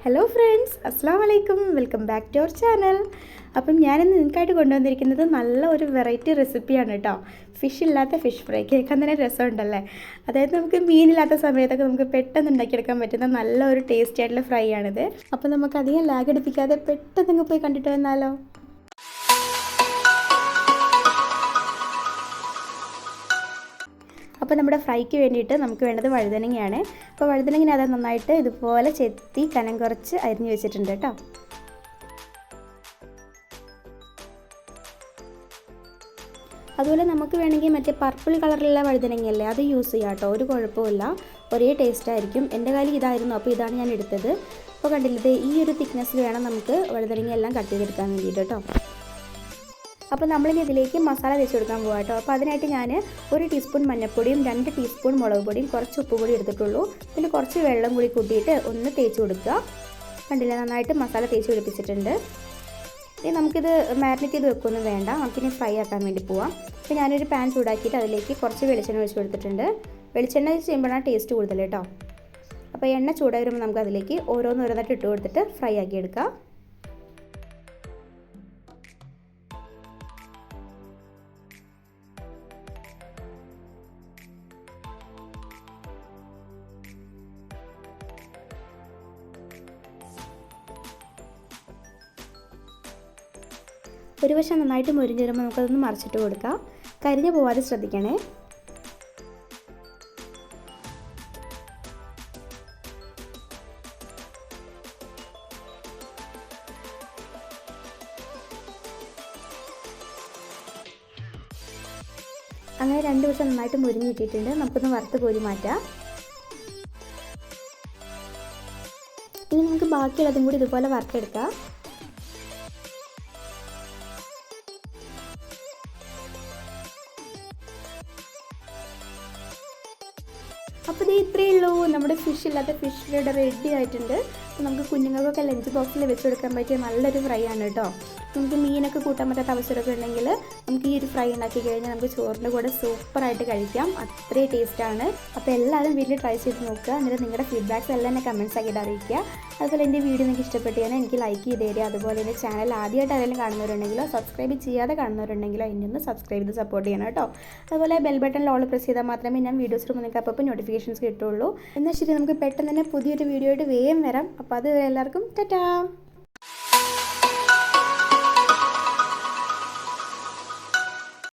Hello friends, അസ്സാം വലൈക്കും. Welcome back to our channel. അപ്പം ഞാനിന്ന് നിങ്ങൾക്കായിട്ട് കൊണ്ടുവന്നിരിക്കുന്നത് നല്ല ഒരു വെറൈറ്റി റെസിപ്പിയാണ് കേട്ടോ. ഫിഷ് ഇല്ലാത്ത ഫിഷ് ഫ്രൈ. കേൾക്കാൻ തന്നെ രസമുണ്ടല്ലേ. അതായത് നമുക്ക് മീനില്ലാത്ത സമയത്തൊക്കെ നമുക്ക് പെട്ടെന്ന് ഉണ്ടാക്കിയെടുക്കാൻ പറ്റുന്ന നല്ല ഒരു ടേസ്റ്റി ആയിട്ടുള്ള ഫ്രൈ ആണിത്. അപ്പോൾ നമുക്ക് അധികം ലാഗ് അടിപ്പിക്കാതെ പെട്ടെന്ന് പോയി കണ്ടിട്ട് വന്നാലോ. അപ്പോൾ നമ്മുടെ ഫ്രൈക്ക് വേണ്ടിയിട്ട് നമുക്ക് വേണ്ടത് വഴുതനങ്ങയാണ്. അപ്പോൾ വഴുതനങ്ങ അത് നന്നായിട്ട് ഇതുപോലെ ചെത്തി കനം കുറച്ച് അരിഞ്ഞു വെച്ചിട്ടുണ്ട് കേട്ടോ. അതുപോലെ നമുക്ക് വേണമെങ്കിൽ മറ്റേ പർപ്പിൾ കളറിലുള്ള വഴുതനങ്ങയല്ലേ, അത് യൂസ് ചെയ്യാം കേട്ടോ. ഒരു കുഴപ്പമില്ല, ഒരേ ടേസ്റ്റ് ആയിരിക്കും. എൻ്റെ കയ്യിൽ ഇതായിരുന്നു, അപ്പോൾ ഇതാണ് ഞാൻ എടുത്തത്. അപ്പോൾ കണ്ടില്ലേ, ഈ ഒരു തിക്നെസ്സിൽ വേണം നമുക്ക് വഴുതനങ്ങ എല്ലാം കട്ട് ചെയ്തെടുക്കാൻ വേണ്ടിയിട്ട് കേട്ടോ. അപ്പോൾ നമ്മളിനി ഇതിലേക്ക് മസാല തേച്ച് കൊടുക്കാൻ പോകാം കേട്ടോ. അപ്പോൾ അതിനായിട്ട് ഞാൻ 1 ടീസ്പൂൺ മഞ്ഞൾപ്പൊടിയും 2 ടീസ്പൂൺ മുളക് പൊടിയും കുറച്ച് ഉപ്പ് പൊടി എടുത്തിട്ടുള്ളൂ. പിന്നെ കുറച്ച് വെള്ളം കൂടി കൂട്ടിയിട്ട് ഒന്ന് തേച്ച് കൊടുക്കുക. കണ്ടില്ല, നന്നായിട്ട് മസാല തേച്ച് പിടിപ്പിച്ചിട്ടുണ്ട്. ഇനി നമുക്കിത് മാരിനേറ്റ് ചെയ്ത് വെക്കൊന്നും വേണ്ട, നമുക്കിനി ഫ്രൈ ആക്കാൻ വേണ്ടി പോവാം. അപ്പോൾ ഞാനൊരു പാൻ ചൂടാക്കിയിട്ട് അതിലേക്ക് കുറച്ച് വെളിച്ചെണ്ണ ഒഴിച്ച് കൊടുത്തിട്ടുണ്ട്. വെളിച്ചെണ്ണ ചെയ്യുമ്പോഴാണ് ടേസ്റ്റ് കൂടുതൽ കേട്ടോ. അപ്പോൾ എണ്ണ ചൂടായി വരുമ്പോൾ നമുക്ക് അതിലേക്ക് ഓരോന്നായിട്ട് ഇട്ട് കൊടുത്തിട്ട് ഫ്രൈ ആക്കി എടുക്കാം. ഒരു വശം നന്നായിട്ട് മുരിഞ്ഞ് വരുമ്പോൾ നമുക്കതൊന്ന് മറിച്ചിട്ട് കൊടുക്കാം. കരിഞ്ഞു പോവാതെ ശ്രദ്ധിക്കണേ. അങ്ങനെ 2 വശം നന്നായിട്ട് മുരിഞ്ഞ് കിട്ടിയിട്ടുണ്ട്. നമുക്കൊന്ന് വറുത്ത് കോരി മാറ്റാം. ഇനി നമുക്ക് ബാക്കിയുള്ളതും കൂടി ഇതുപോലെ വറുത്തെടുക്കാം. അപ്പോൾ ഇത്രയേ ഉള്ളൂ, നമ്മുടെ ഫിഷ് ഇല്ലാത്ത ഫിഷ് ഫ്രൈയുടെ റെഡി ആയിട്ടുണ്ട്. അപ്പോൾ നമുക്ക് കുഞ്ഞുങ്ങൾക്കൊക്കെ ലഞ്ച് ബോക്സിൽ വെച്ച് കൊടുക്കാൻ പറ്റിയ നല്ലൊരു ഫ്രൈ ആണ് കേട്ടോ. നമുക്ക് മീനൊക്കെ കൂട്ടാൻ പറ്റാത്ത അവസരമൊക്കെ ഉണ്ടെങ്കിൽ നമുക്ക് ഈ ഒരു ഫ്രൈ ഉണ്ടാക്കി കഴിഞ്ഞാൽ നമുക്ക് ചോറിൻ്റെ കൂടെ സൂപ്പറായിട്ട് കഴിക്കാം. അത്രയും ടേസ്റ്റാണ്. അപ്പോൾ എല്ലാവരും വീട്ടിൽ ട്രൈ ചെയ്ത് നോക്കുക. എന്നിട്ട് നിങ്ങളുടെ ഫീഡ്ബാക്ക്സ് എല്ലാം എന്നെ കമൻറ്റ്സ് ആക്കിയിട്ട് അറിയിക്കുക. അതുപോലെ എൻ്റെ വീഡിയോ നിങ്ങൾക്ക് ഇഷ്ടപ്പെട്ട് കഴിഞ്ഞാൽ എനിക്ക് ലൈക്ക് ചെയ്ത് തരിക. അതുപോലെ എൻ്റെ ചാനൽ ആദ്യമായിട്ട് ആരെങ്കിലും കാണുന്നവരുണ്ടെങ്കിലോ സബ്സ്ക്രൈബ് ചെയ്യാതെ കാണുന്നവരുണ്ടെങ്കിലോ എന്നെ ഒന്ന് സബ്സ്ക്രൈബ് ചെയ്ത് സപ്പോർട്ട് ചെയ്യണം കേട്ടോ. അതുപോലെ ബെൽ ബട്ടണിൽ ഓൾ പ്രസ് ചെയ്താൽ മാത്രമേ ഞാൻ വീഡിയോസ് ഇടുമ്പോൾ നിങ്ങൾക്ക് അപ്പോൾ നോട്ടിഫിക്കേഷൻസ് കിട്ടുള്ളൂ. എന്നാൽ ശരി, നമുക്ക് പെട്ടെന്ന് തന്നെ പുതിയൊരു വീഡിയോ ആയിട്ട് വേഗം വരാം. അപ്പോൾ അത് എല്ലാവർക്കും ടാറ്റാ.